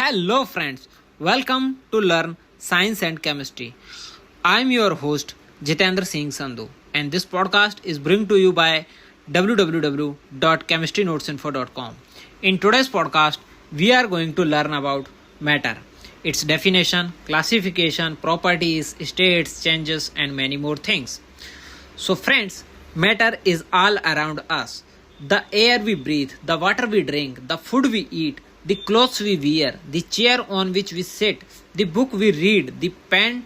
Hello, friends. Welcome to Learn Science and Chemistry. I'm your host, Jitendra Singh Sandhu, and this podcast is brought to you by www.chemistrynoteinfo.com. In today's podcast, we are going to learn about matter, its definition, classification, properties, states, changes, and many more things. So, friends, matter is all around us. The air we breathe, the water we drink, the food we eat, the clothes we wear, the chair on which we sit, the book we read, the pen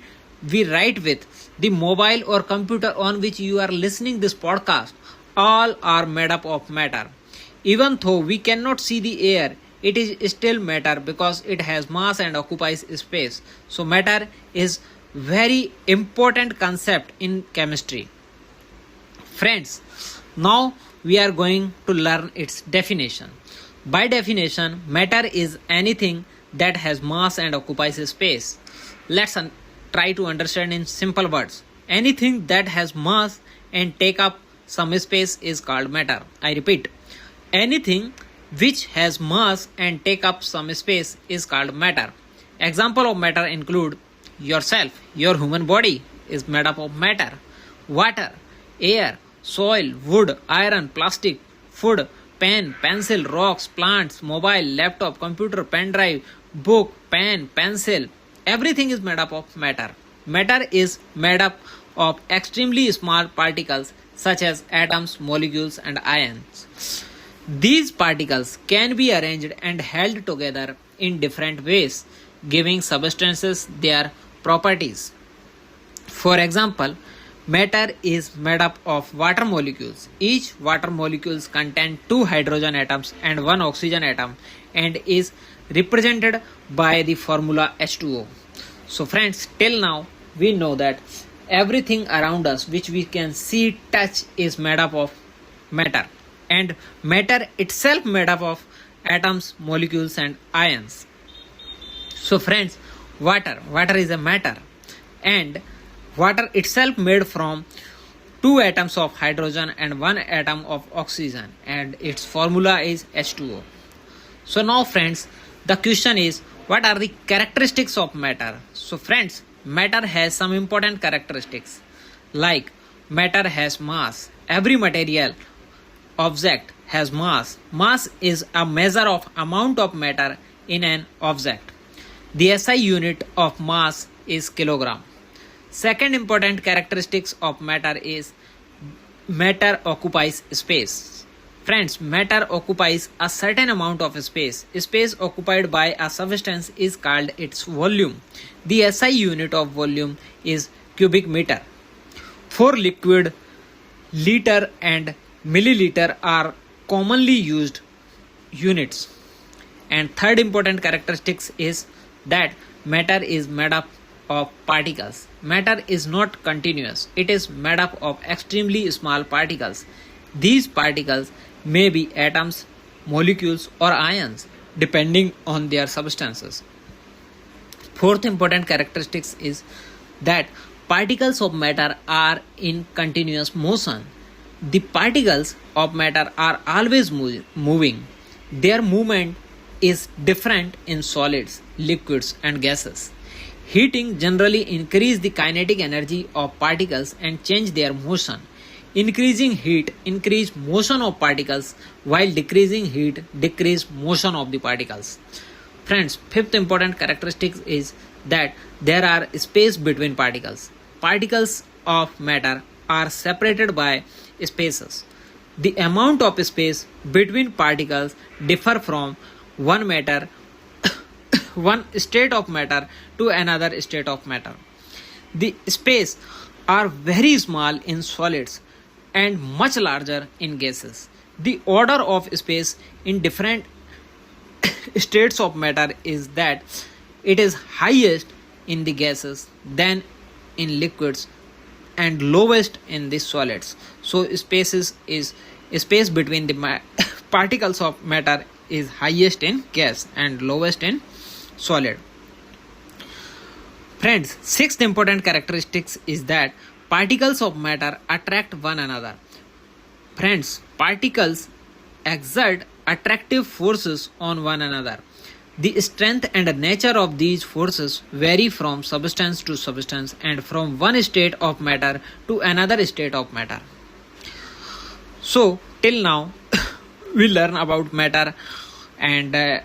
we write with, the mobile or computer on which you are listening this podcast, all are made up of matter. Even though we cannot see the air, it is still matter because it has mass and occupies space. So matter is very important concept in chemistry. Friends, now we are going to learn its definition. By definition, matter is anything that has mass and occupies space. Let's try to understand in simple words. Anything that has mass and take up some space is called matter. I repeat, anything which has mass and take up some space is called matter. Example of matter include yourself. Your human body is made up of matter. Water, air, soil, wood, iron, plastic, food, pen, pencil, rocks, plants, mobile, laptop, computer, pen drive, book, pen, pencil. Everything is made up of matter. Matter is made up of extremely small particles such as atoms, molecules, and ions. These particles can be arranged and held together in different ways, giving substances their properties. For example, matter is made up of water molecules. Each water molecules contain two hydrogen atoms and one oxygen atom and is represented by the formula H2O. So friends, till now we know that everything around us which we can see, touch is made up of matter, and matter itself made up of atoms, molecules, and ions. So friends, water is a matter, and water itself made from two atoms of hydrogen and one atom of oxygen, and its formula is H2O. So now friends, the question is, what are the characteristics of matter? So friends, matter has some important characteristics, like matter has mass. Every material object has mass. Mass is a measure of amount of matter in an object. The SI unit of mass is kilogram. Second important characteristics of matter is matter occupies space. Friends, matter occupies a certain amount of space. Space occupied by a substance is called its volume. The SI unit of volume is cubic meter. For liquid, liter and milliliter are commonly used units. And third important characteristics is that matter is made up of particles. Matter is not continuous. It is made up of extremely small particles. These particles may be atoms, molecules, or ions depending on their substances. Fourth important characteristics is that particles of matter are in continuous motion. The particles of matter are always moving. Their movement is different in solids, liquids, and gases. Heating generally increases the kinetic energy of particles and change their motion. Increasing heat increase motion of particles, while decreasing heat decrease motion of the particles. Friends, fifth important characteristic is that there are space between particles. Particles of matter are separated by spaces. The amount of space between particles differ from one state of matter to another state of matter. The space are very small in solids and much larger in gases. The order of space in different states of matter is that it is highest in the gases, then in liquids, and lowest in the solids. So space between the particles of matter is highest in gas and lowest in solid. Friends, sixth important characteristics is that particles of matter attract one another. Friends, particles exert attractive forces on one another. The strength and nature of these forces vary from substance to substance and from one state of matter to another state of matter. So, till now, we learn about matter and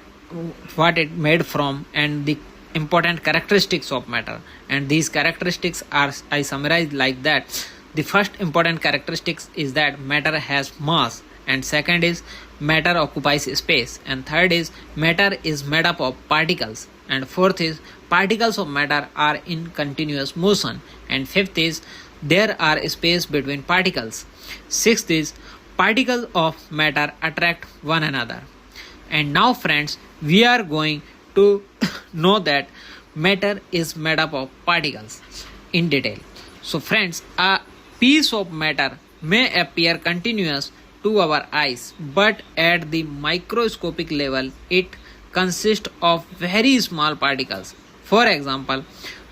what it made from and the important characteristics of matter. And these characteristics are I summarized like that. The first important characteristics is that matter has mass, and second is matter occupies space, and third is matter is made up of particles, and fourth is particles of matter are in continuous motion, and fifth is there are space between particles. Sixth is particles of matter attract one another. And now, friends, we are going to know that matter is made up of particles in detail. So, friends, a piece of matter may appear continuous to our eyes, but at the microscopic level, it consists of very small particles. For example,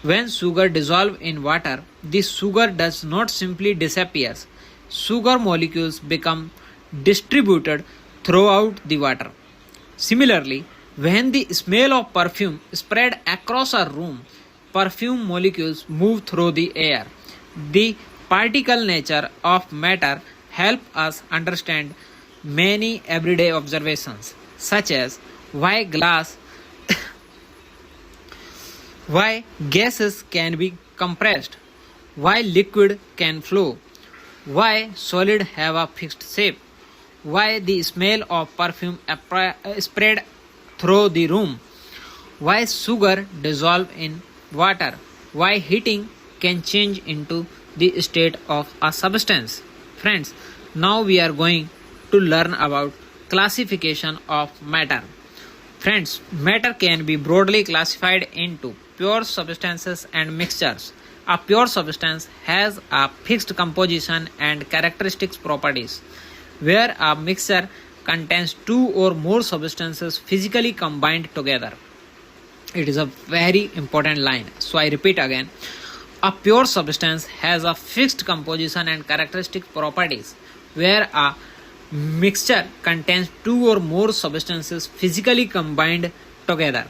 when sugar dissolves in water, the sugar does not simply disappear. Sugar molecules become distributed throughout the water. Similarly, when the smell of perfume spread across a room, perfume molecules move through the air. The particle nature of matter help us understand many everyday observations, such as why why gases can be compressed, why liquid can flow, why solid have a fixed shape, why the smell of perfume spread through the room, why sugar dissolve in water, why heating can change into the state of a substance. Friends, now we are going to learn about classification of matter. Friends, matter can be broadly classified into pure substances and mixtures. A pure substance has a fixed composition and characteristics properties, where a mixture contains two or more substances physically combined together. It is a very important line. So I repeat again. A pure substance has a fixed composition and characteristic properties, where a mixture contains two or more substances physically combined together.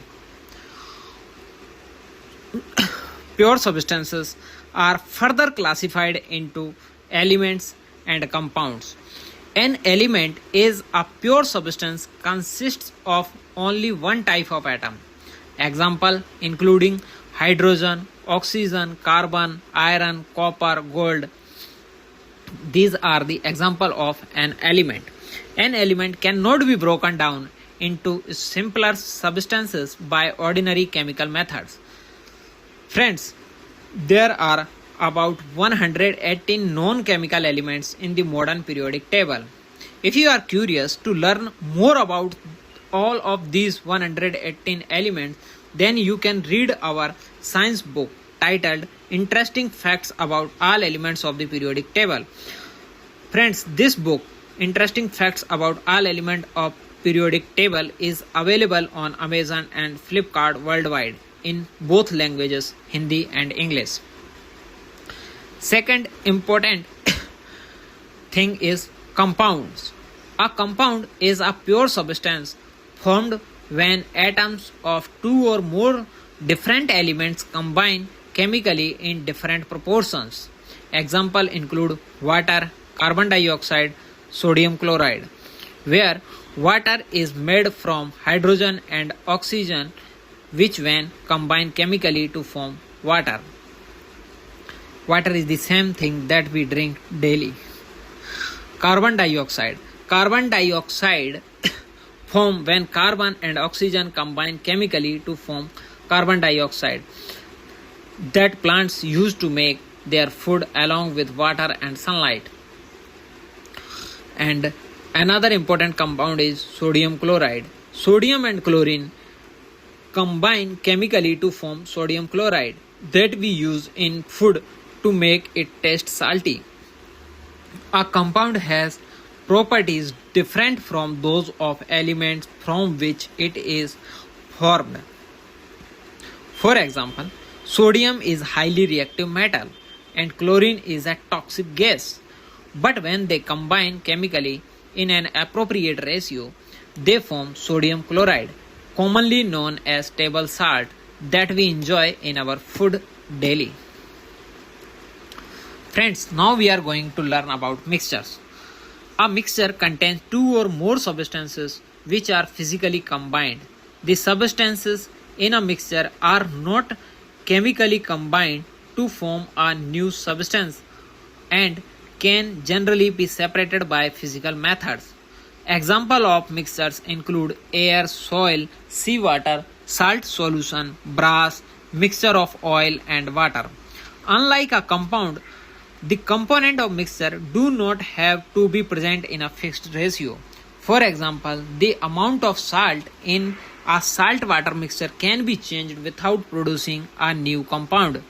Pure substances are further classified into elements and compounds. An element is a pure substance consists of only one type of atom. Example including hydrogen, oxygen, carbon, iron, copper, gold. These are the example of an element. An element cannot be broken down into simpler substances by ordinary chemical methods. Friends, there are about 118 known chemical elements in the modern periodic table. If you are curious to learn more about all of these 118 elements, then you can read our science book titled Interesting Facts About All Elements of the Periodic Table. Friends, this book, Interesting Facts About All Elements of Periodic Table, is available on Amazon and Flipkart worldwide in both languages, Hindi and English. Second important thing is compounds. A compound is a pure substance formed when atoms of two or more different elements combine chemically in different proportions. Example include water, carbon dioxide, sodium chloride, where water is made from hydrogen and oxygen, which when combined chemically to form water. Water is the same thing that we drink daily. Carbon dioxide. Carbon dioxide form when carbon and oxygen combine chemically to form carbon dioxide that plants use to make their food along with water and sunlight. And another important compound is sodium chloride. Sodium and chlorine combine chemically to form sodium chloride that we use in food to make it taste salty. A compound has properties different from those of elements from which it is formed. For example, sodium is highly reactive metal and chlorine is a toxic gas. But when they combine chemically in an appropriate ratio, they form sodium chloride. commonly known as table salt, that we enjoy in our food daily. Friends, now we are going to learn about mixtures. A mixture contains two or more substances which are physically combined. The substances in a mixture are not chemically combined to form a new substance and can generally be separated by physical methods. Example of mixtures include air, soil, seawater, salt solution, brass, mixture of oil and water. Unlike a compound, the component of mixture do not have to be present in a fixed ratio. For example, the amount of salt in a salt water mixture can be changed without producing a new compound.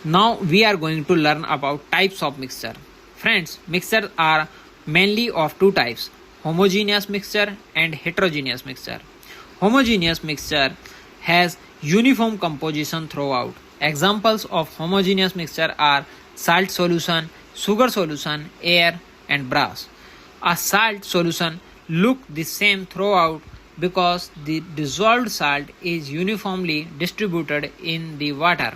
Now we are going to learn about types of mixture. Friends, mixtures are mainly of two types: homogeneous mixture and heterogeneous mixture. Homogeneous mixture has uniform composition throughout. Examples of homogeneous mixture are salt solution, sugar solution, air, and brass. A salt solution looks the same throughout because the dissolved salt is uniformly distributed in the water.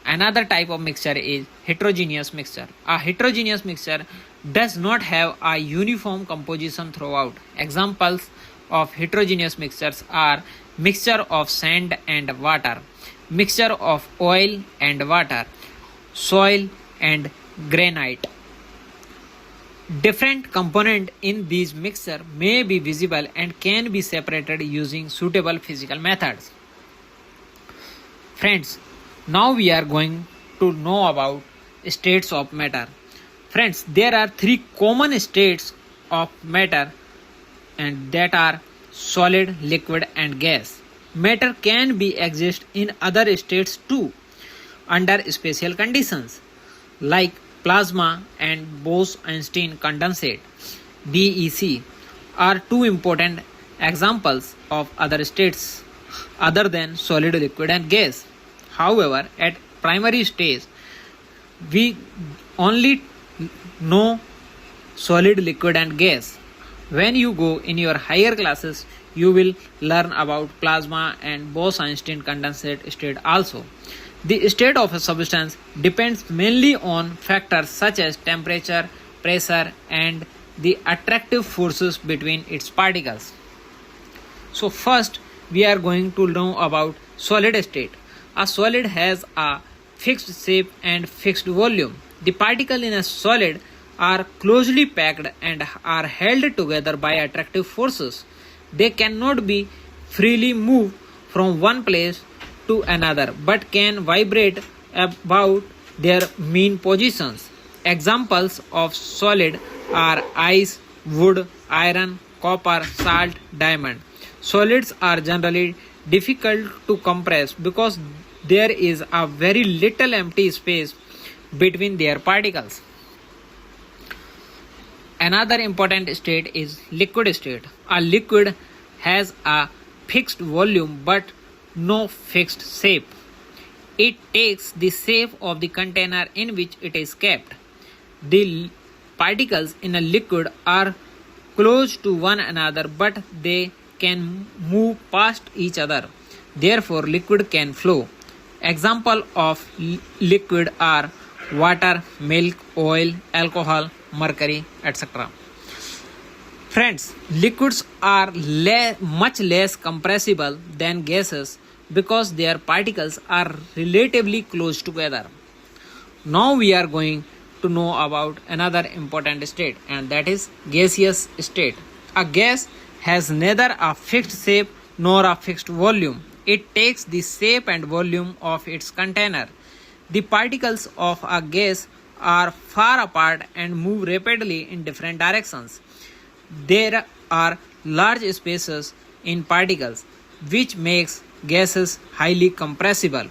Another type of mixture is heterogeneous mixture. A heterogeneous mixture does not have a uniform composition throughout. Examples of heterogeneous mixtures are mixture of sand and water, mixture of oil and water, soil and granite. Different components in these mixture may be visible and can be separated using suitable physical methods. Friends, now we are going to know about states of matter. Friends, there are three common states of matter, and that are solid, liquid and gas. Matter can be exist in other states too under special conditions like plasma and Bose-Einstein condensate (BEC) are two important examples of other states other than solid, liquid and gas. However, at primary stage we only know solid, liquid and gas. When you go in your higher classes, you will learn about plasma and Bose-Einstein condensate state also. The state of a substance depends mainly on factors such as temperature, pressure and the attractive forces between its particles. So first we are going to know about solid state. A solid has a fixed shape and fixed volume. The particles in a solid are closely packed and are held together by attractive forces. They cannot be freely moved from one place to another but can vibrate about their mean positions. Examples of solid are ice, wood, iron, copper, salt, diamond. Solids are generally difficult to compress because there is a very little empty space between their particles. Another important state is liquid state. A liquid has a fixed volume but no fixed shape. It takes the shape of the container in which it is kept. The particles in a liquid are close to one another but they can move past each other. Therefore, liquid can flow. Example of liquid are water, milk, oil, alcohol, mercury, etc. Friends, liquids are much less compressible than gases because their particles are relatively close together. Now we are going to know about another important state, and that is gaseous state. A gas has neither a fixed shape nor a fixed volume. It takes the shape and volume of its container. The particles of a gas are far apart and move rapidly in different directions. There are large spaces in particles, which makes gases highly compressible.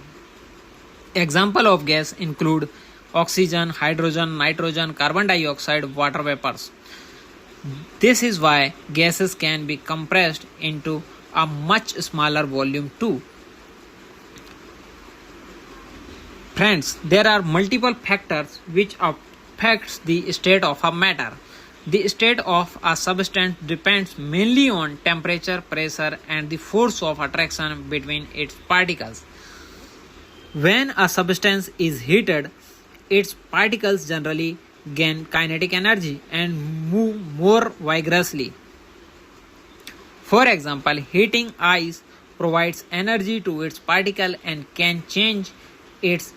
Example of gas include oxygen, hydrogen, nitrogen, carbon dioxide, water vapors. This is why gases can be compressed into a much smaller volume too. Friends, there are multiple factors which affects the state of a matter. The state of a substance depends mainly on temperature, pressure, and the force of attraction between its particles. When a substance is heated, its particles generally gain kinetic energy and move more vigorously. For example, heating ice provides energy to its particle and can change it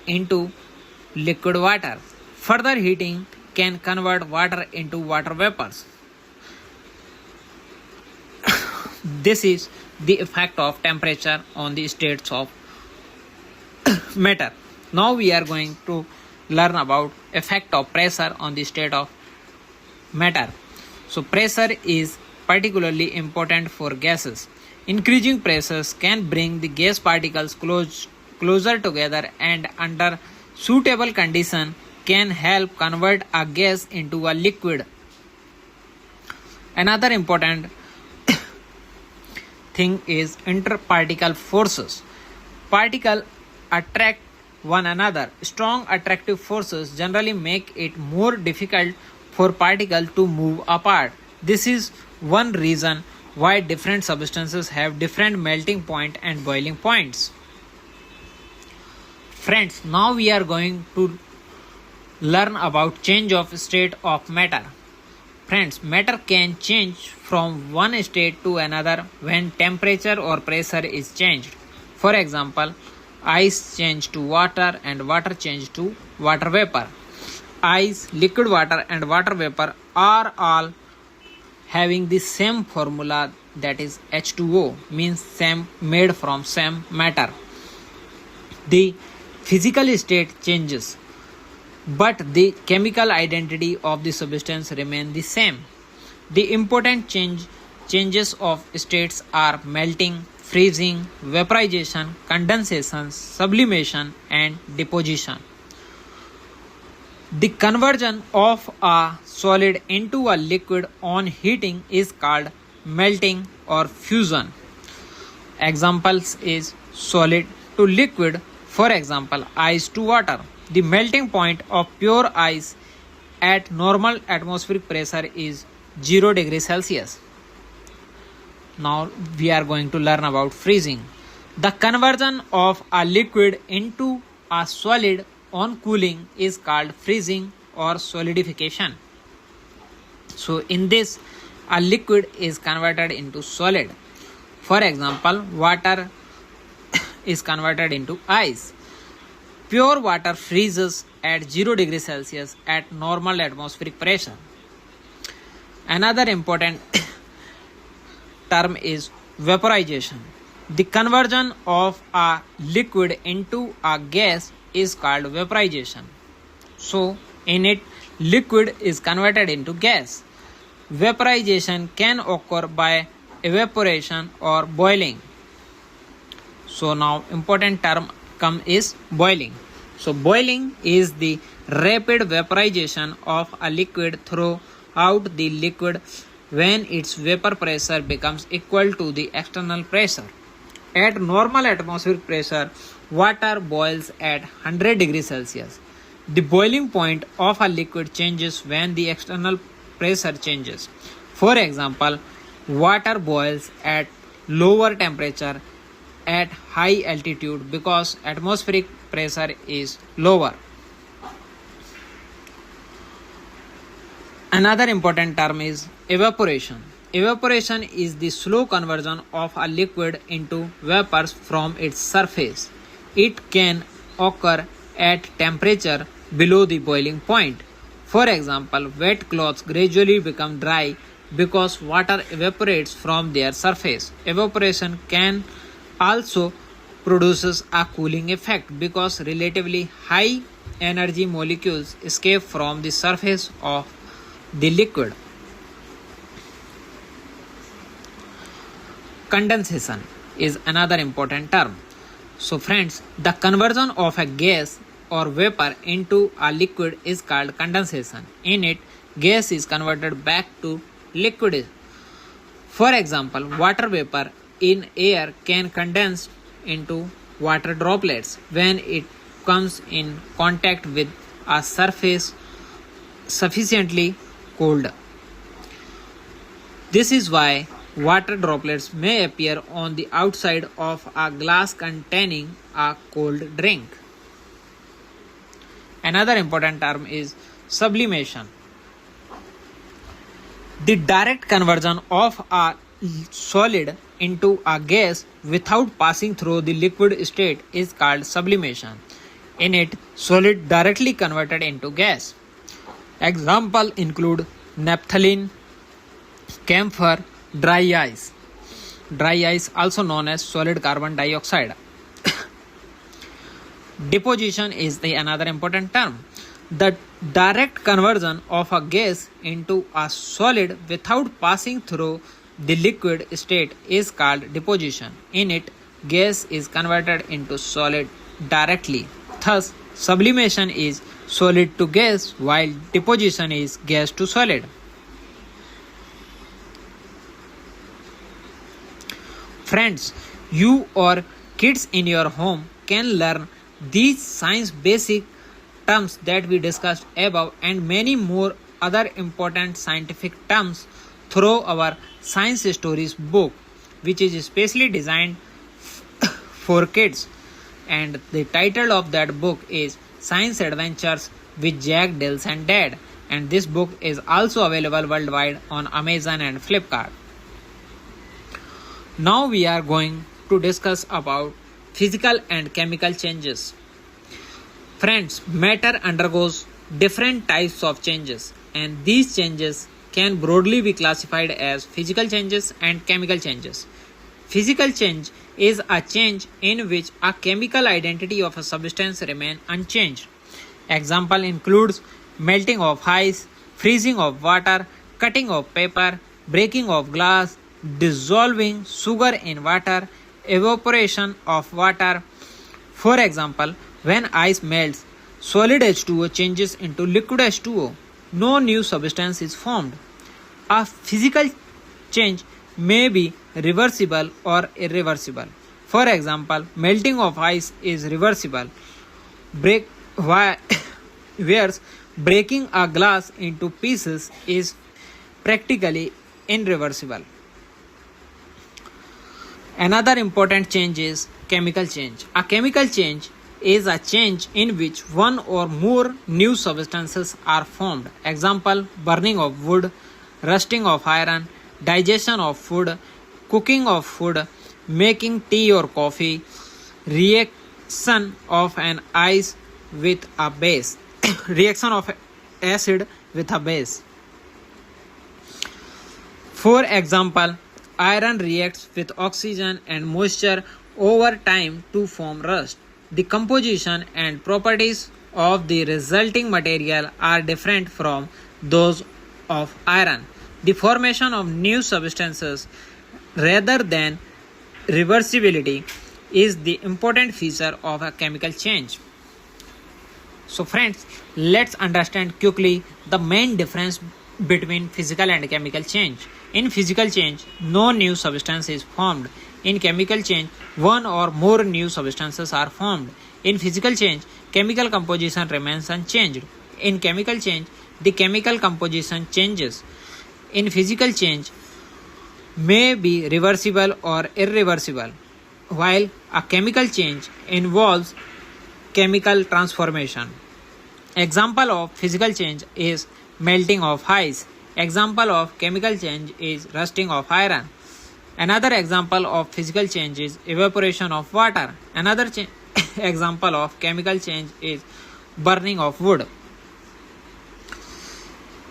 into liquid water. Further heating can convert water into water vapors. This is the effect of temperature on the states of matter. Now we are going to learn about effect of pressure on the state of matter. So pressure is particularly important for gases. Increasing pressures can bring the gas particles closer together and under suitable condition can help convert a gas into a liquid. Another important thing is interparticle forces. Particles attract one another. Strong attractive forces generally make it more difficult for particles to move apart. This is one reason why different substances have different melting point and boiling points. Friends, now we are going to learn about change of state of matter. Friends, matter can change from one state to another when temperature or pressure is changed. For example, ice change to water and water change to water vapor. Ice, liquid water and water vapor are all having the same formula, that is H2O, means same, made from same matter. The physical state changes, but the chemical identity of the substance remain the same. The important changes of states are melting, freezing, vaporization, condensation, sublimation, and deposition. The conversion of a solid into a liquid on heating is called melting or fusion. Examples is solid to liquid, for example, ice to water. The melting point of pure ice at normal atmospheric pressure is 0 degrees Celsius. Now we are going to learn about freezing. The conversion of a liquid into a solid on cooling is called freezing or solidification. So in this, a liquid is converted into solid. For example, water is converted into ice. Pure water freezes at 0 degrees Celsius at normal atmospheric pressure. Another important term is vaporization. The conversion of a liquid into a gas is called vaporization. So, in it, liquid is converted into gas. Vaporization can occur by evaporation or boiling. So now important term is boiling. So boiling is the rapid vaporization of a liquid throughout the liquid when its vapor pressure becomes equal to the external pressure. At normal atmospheric pressure, water boils at 100 degrees Celsius. The boiling point of a liquid changes when the external pressure changes. For example, water boils at lower temperature at high altitude because atmospheric pressure is lower. Another important term is evaporation. Evaporation is the slow conversion of a liquid into vapors from its surface. It can occur at temperature below the boiling point. For example, wet clothes gradually become dry because water evaporates from their surface. Evaporation can also produces a cooling effect because relatively high energy molecules escape from the surface of the liquid. Condensation is another important term. So friends, the conversion of a gas or vapor into a liquid is called condensation. In it, gas is converted back to liquid. For example, water vapor in air can condense into water droplets when it comes in contact with a surface sufficiently cold. This is why water droplets may appear on the outside of a glass containing a cold drink. Another important term is sublimation. The direct conversion of a solid into a gas without passing through the liquid state is called sublimation. In it, solid directly converted into gas. Example include naphthalene, camphor, dry ice. Dry ice also known as solid carbon dioxide. Deposition is the another important term. The direct conversion of a gas into a solid without passing through the liquid state is called deposition. In it, gas is converted into solid directly. Thus, sublimation is solid to gas while deposition is gas to solid. Friends, you or kids in your home can learn these science basic terms that we discussed above and many more other important scientific terms through our science stories book, which is specially designed for kids, and the title of that book is Science Adventures with Jack, Dales and Dad, and this book is also available worldwide on Amazon and Flipkart. Now we are going to discuss about physical and chemical changes. Friends, matter undergoes different types of changes, and these changes can broadly be classified as physical changes and chemical changes. Physical change is a change in which a chemical identity of a substance remains unchanged. Example includes melting of ice, freezing of water, cutting of paper, breaking of glass, dissolving sugar in water, evaporation of water. For example, when ice melts, solid H2O changes into liquid H2O. No new substance is formed. A physical change may be reversible or irreversible. For example, melting of ice is reversible, whereas breaking a glass into pieces is practically irreversible. Another important change is chemical change. A chemical change is a change in which one or more new substances are formed. Example, burning of wood, rusting of iron, digestion of food, cooking of food, making tea or coffee, reaction of an ice with a base, reaction of acid with a base. For example, iron reacts with oxygen and moisture over time to form rust. The composition and properties of the resulting material are different from those of iron. The formation of new substances rather than reversibility is the important feature of a chemical change. So friends, let's understand quickly the main difference between physical and chemical change. In physical change, no new substance is formed. In chemical change, one or more new substances are formed. In physical change, chemical composition remains unchanged. In chemical change, the chemical composition changes. In physical change, may be reversible or irreversible, while a chemical change involves chemical transformation. Example of physical change is melting of ice. Example of chemical change is rusting of iron. Another example of physical change is evaporation of water. Another example of chemical change is burning of wood.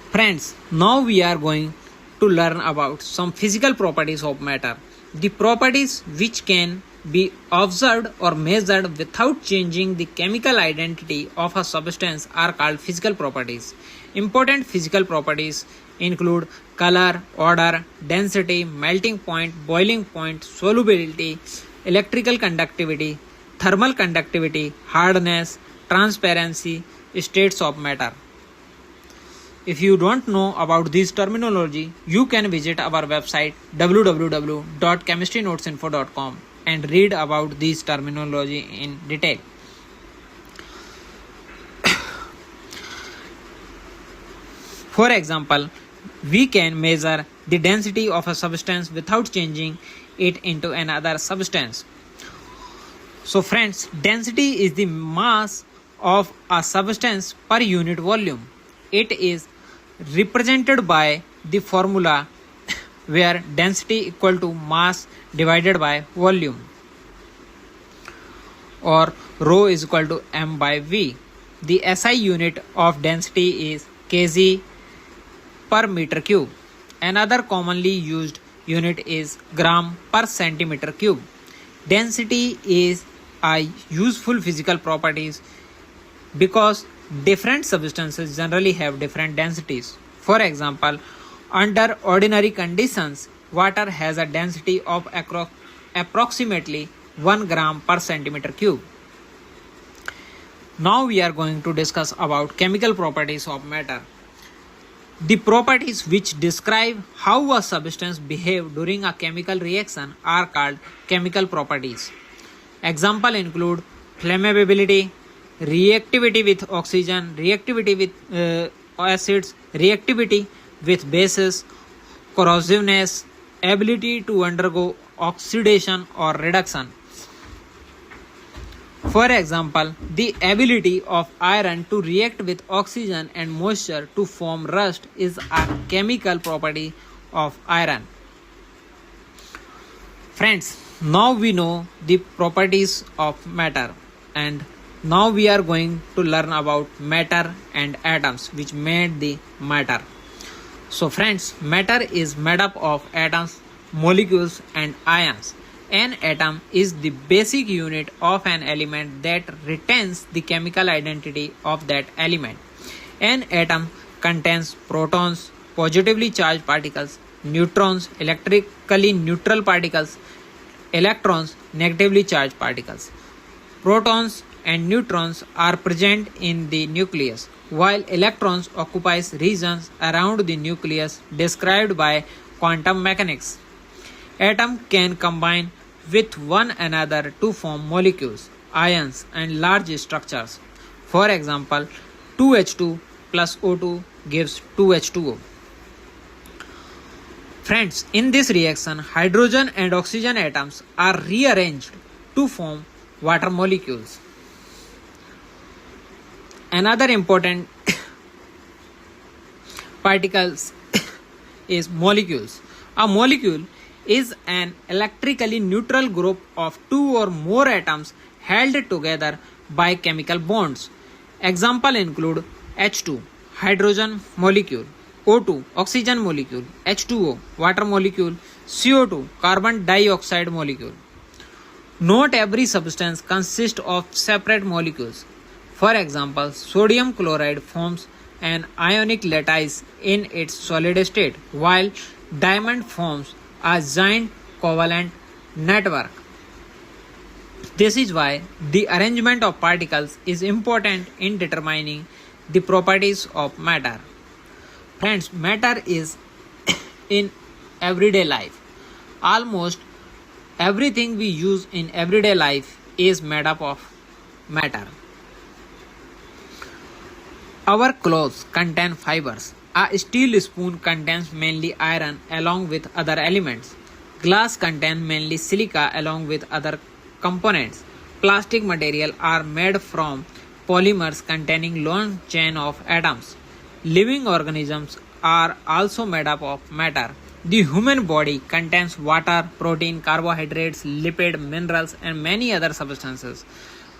Friends, now we are going to learn about some physical properties of matter. The properties which can be observed or measured without changing the chemical identity of a substance are called physical properties. Important physical properties include color, odor, density, melting point, boiling point, solubility, electrical conductivity, thermal conductivity, hardness, transparency, states of matter. If you don't know about this terminology, you can visit our website www.chemistrynotesinfo.com and read about this terminology in detail. For example, we can measure the density of a substance without changing it into another substance. So friends, density is the mass of a substance per unit volume. It is represented by the formula where density equal to mass divided by volume, or rho is equal to m by v. The SI unit of density is kg per meter cube. Another commonly used unit is gram per centimeter cube. Density is a useful physical properties because different substances generally have different densities. For example, under ordinary conditions, water has a density of approximately 1 gram per centimeter cube. Now we are going to discuss about chemical properties of matter. The properties which describe how a substance behaves during a chemical reaction are called chemical properties. Example include flammability, reactivity with oxygen, reactivity with acids, reactivity with bases, corrosiveness, ability to undergo oxidation or reduction. For example, the ability of iron to react with oxygen and moisture to form rust is a chemical property of iron. Friends, now we know the properties of matter, and now we are going to learn about matter and atoms which made the matter. So friends, matter is made up of atoms, molecules and ions. An atom is the basic unit of an element that retains the chemical identity of that element. An atom contains protons, positively charged particles, neutrons, electrically neutral particles, electrons, negatively charged particles. Protons and neutrons are present in the nucleus, while electrons occupies regions around the nucleus described by quantum mechanics. Atom can combine with one another to form molecules, ions and large structures. For example, 2H2 plus O2 gives 2H2O. Friends, in this reaction, hydrogen and oxygen atoms are rearranged to form water molecules. Another important particles is molecules. A molecule is an electrically neutral group of two or more atoms held together by chemical bonds. Example include H2, hydrogen molecule, O2, oxygen molecule, H2O, water molecule, CO2, carbon dioxide molecule. Not every substance consists of separate molecules. For example, sodium chloride forms an ionic lattice in its solid state, while diamond forms a giant covalent network. This is why the arrangement of particles is important in determining the properties of matter. Friends, matter is in everyday life. Almost everything we use in everyday life is made up of matter. Our clothes contain fibers. A steel spoon contains mainly iron along with other elements. Glass contains mainly silica along with other components. Plastic material are made from polymers containing long chain of atoms. Living organisms are also made up of matter. The human body contains water, protein, carbohydrates, lipid, minerals and many other substances.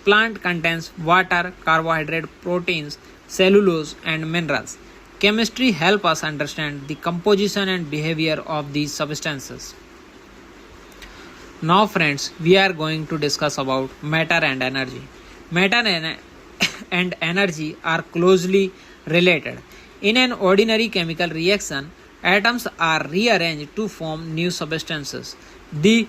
Plant contains water, carbohydrate, proteins, cellulose and minerals. Chemistry helps us understand the composition and behavior of these substances. Now friends, we are going to discuss about matter and energy. Matter and energy are closely related. In an ordinary chemical reaction, atoms are rearranged to form new substances. The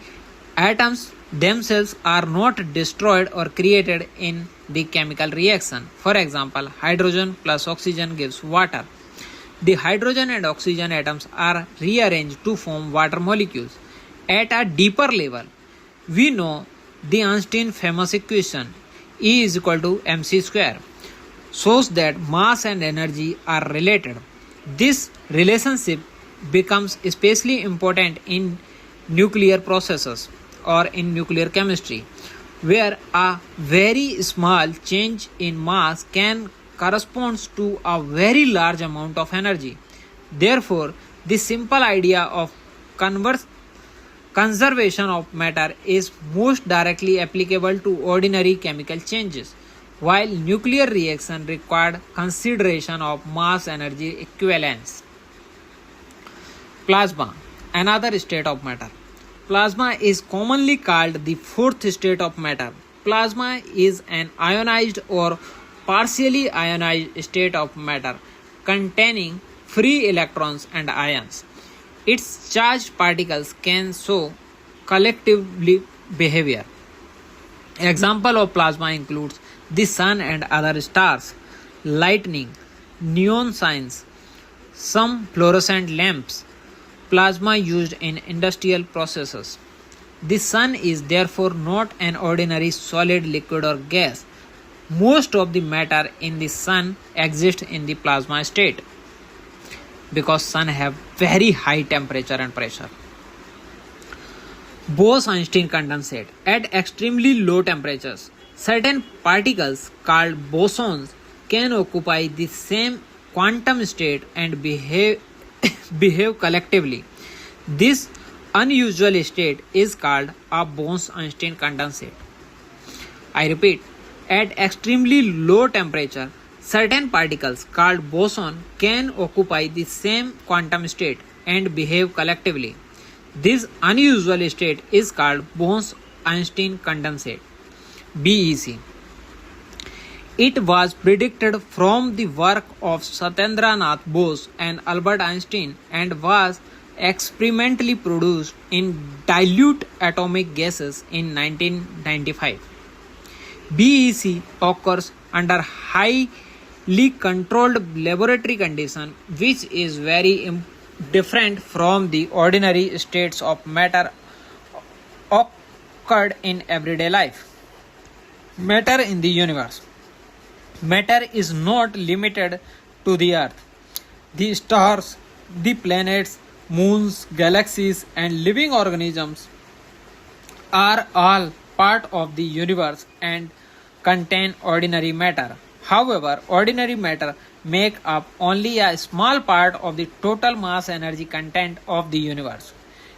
atoms themselves are not destroyed or created in the chemical reaction. For example, hydrogen plus oxygen gives water. The hydrogen and oxygen atoms are rearranged to form water molecules. At a deeper level, we know the Einstein famous equation E is equal to mc square shows that mass and energy are related. This relationship becomes especially important in nuclear processes or in nuclear chemistry, where a very small change in mass can correspond to a very large amount of energy. Therefore, the simple idea of converse conservation of matter is most directly applicable to ordinary chemical changes, while nuclear reaction required consideration of mass energy equivalence. Plasma, another state of matter. Plasma is commonly called the fourth state of matter. Plasma is an ionized or partially ionized state of matter containing free electrons and ions. Its charged particles can show collectively behavior. Example of plasma includes the sun and other stars, lightning, neon signs, some fluorescent lamps, plasma used in industrial processes. The sun is therefore not an ordinary solid, liquid, or gas. Most of the matter in the sun exists in the plasma state because sun have very high temperature and pressure. Bose-Einstein condensate. At extremely low temperatures, certain particles called bosons can occupy the same quantum state and behave collectively. This unusual state is called a Bose-Einstein condensate. I repeat, at extremely low temperature, certain particles called boson can occupy the same quantum state and behave collectively. This unusual state is called Bose-Einstein condensate (BEC). It was predicted from the work of Satyendra Nath Bose and Albert Einstein and was experimentally produced in dilute atomic gases in 1995. BEC occurs under highly controlled laboratory conditions, which is very different from the ordinary states of matter occurred in everyday life. Matter in the universe. Matter is not limited to the earth. The stars, the planets, moons, galaxies, and living organisms are all part of the universe and contain ordinary matter. However, ordinary matter make up only a small part of the total mass energy content of the universe.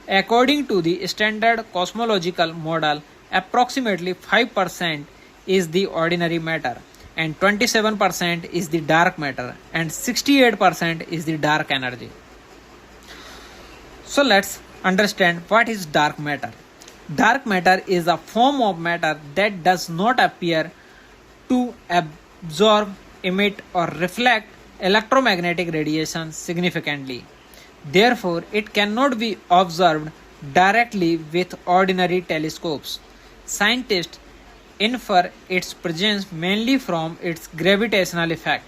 According to the standard cosmological model, approximately 5% is the ordinary matter and 27% is the dark matter and 68% is the dark energy. So let's understand what is dark matter. Dark matter is a form of matter that does not appear to absorb, emit, or reflect electromagnetic radiation significantly. Therefore, it cannot be observed directly with ordinary telescopes. Scientists infer its presence mainly from its gravitational effect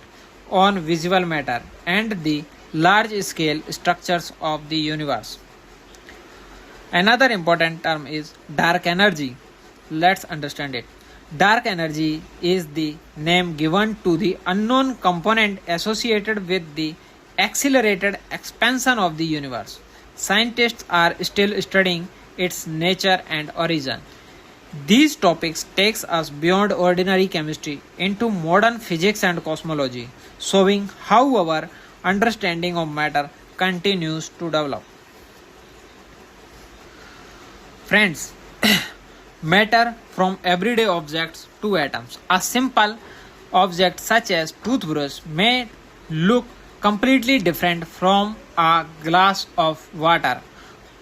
on visible matter and the large scale structures of the universe. Another important term is dark energy. Let's understand it. Dark energy is the name given to the unknown component associated with the accelerated expansion of the universe. Scientists are still studying its nature and origin. These topics takes us beyond ordinary chemistry into modern physics and cosmology, showing how our understanding of matter continues to develop. Friends, matter from everyday objects to atoms. A simple object such as toothbrush may look completely different from a glass of water,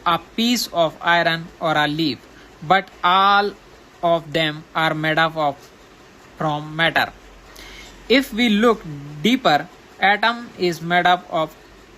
a piece of iron or a leaf, but all of them are made up of from matter. If we look deeper, atom is made up of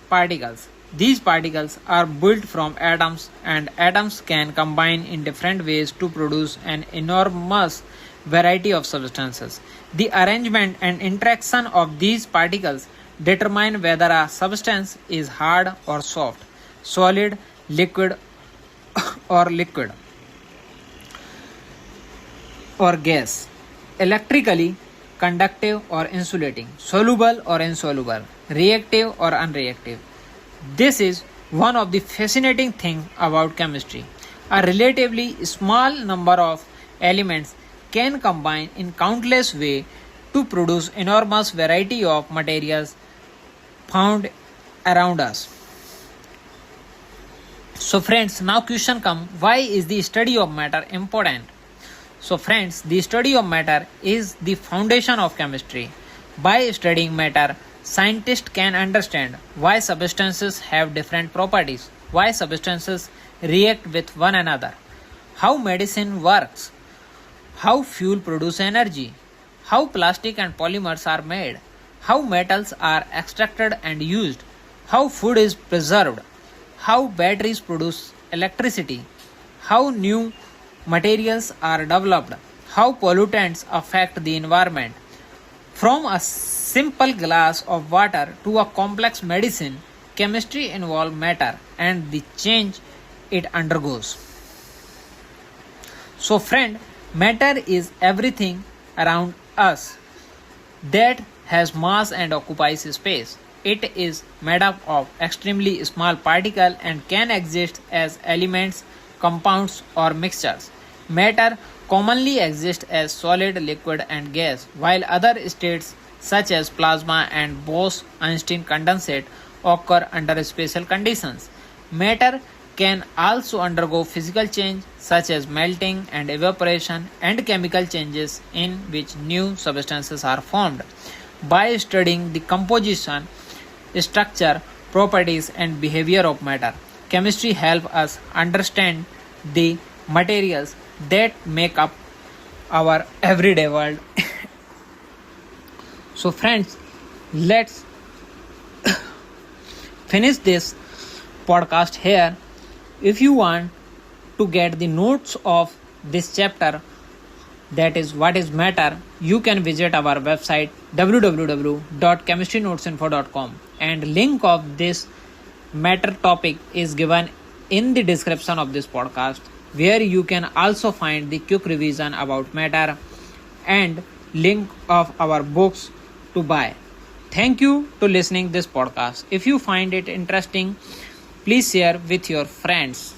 particles. These particles are built from atoms and atoms can combine in different ways to produce an enormous variety of substances. The arrangement and interaction of these particles determine whether a substance is hard or soft, solid, liquid or gas. Electrically, conductive or insulating, soluble or insoluble, reactive or unreactive. This is one of the fascinating things about chemistry. A relatively small number of elements can combine in countless ways to produce enormous variety of materials found around us. So friends, now question come, why is the study of matter important? So friends, the study of matter is the foundation of chemistry. By studying matter, scientists can understand why substances have different properties, why substances react with one another, how medicine works, how fuel produce energy, how plastic and polymers are made, how metals are extracted and used, how food is preserved, how batteries produce electricity, how new materials are developed, how pollutants affect the environment. From a simple glass of water to a complex medicine, chemistry involves matter and the change it undergoes. So, friend, matter is everything around us that has mass and occupies space. It is made up of extremely small particles and can exist as elements, compounds, or mixtures. Matter commonly exists as solid, liquid, and gas, while other states such as plasma and Bose-Einstein condensate occur under special conditions. Matter can also undergo physical change such as melting and evaporation and chemical changes in which new substances are formed. By studying the composition, structure, properties, and behavior of matter, chemistry helps us understand the materials that make up our everyday world. So, friends, let's finish this podcast here. If you want to get the notes of this chapter, that is what is matter, you can visit our website www.chemistrynotesinfo.com, and link of this matter topic is given in the description of this podcast, where you can also find the quick revision about matter and link of our books to buy. Thank you to listening this podcast. If you find it interesting, please share with your friends.